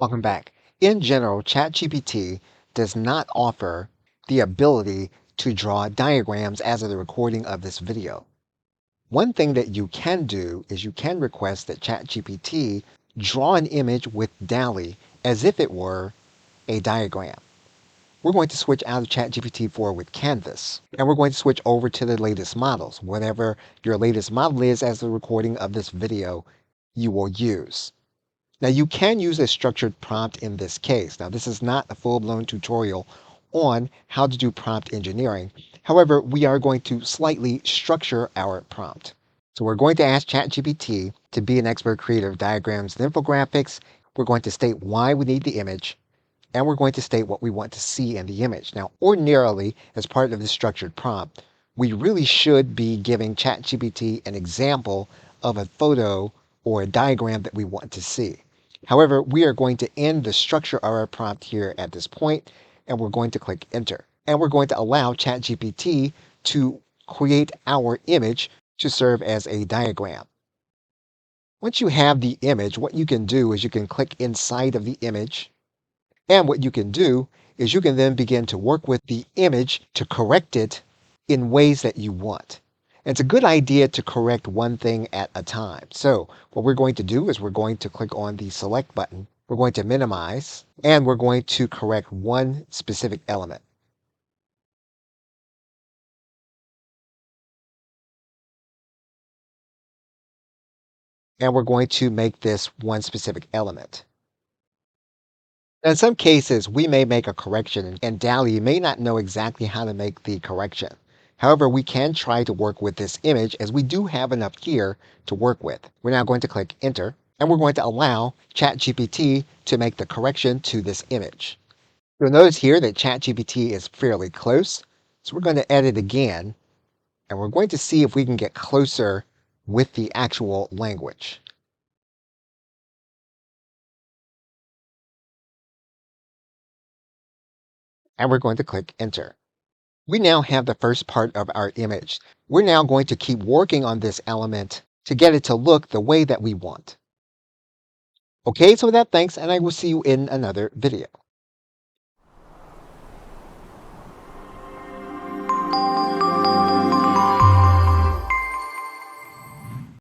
Welcome back. In general, ChatGPT does not offer the ability to draw diagrams as of the recording of this video. One thing that you can do is you can request that ChatGPT draw an image with DALL-E as if it were a diagram. We're going to switch out of ChatGPT 4 with Canvas, and we're going to switch over to the latest models. Whatever your latest model is as the recording of this video, you will use. Now you can use a structured prompt in this case. Now this is not a full-blown tutorial on how to do prompt engineering. However, we are going to slightly structure our prompt. So we're going to ask ChatGPT to be an expert creator of diagrams and infographics. We're going to state why we need the image, and we're going to state what we want to see in the image. Now, ordinarily, as part of the structured prompt, we really should be giving ChatGPT an example of a photo or a diagram that we want to see. However, we are going to end the structure of our prompt here at this point, and we're going to click enter. And we're going to allow ChatGPT to create our image to serve as a diagram. Once you have the image, what you can do is you can click inside of the image. And what you can do is you can then begin to work with the image to correct it in ways that you want. It's a good idea to correct one thing at a time. So what we're going to do is we're going to click on the select button. We're going to minimize, and we're going to correct one specific element. And we're going to make this one specific element. Now, in some cases, we may make a correction, and DALL-E may not know exactly how to make the correction. However, we can try to work with this image as we do have enough here to work with. We're now going to click enter, and we're going to allow ChatGPT to make the correction to this image. You'll notice here that ChatGPT is fairly close, so we're going to edit again, and we're going to see if we can get closer with the actual language. And we're going to click enter. We now have the first part of our image. We're now going to keep working on this element to get it to look the way that we want. Okay, so with that, thanks, and I will see you in another video.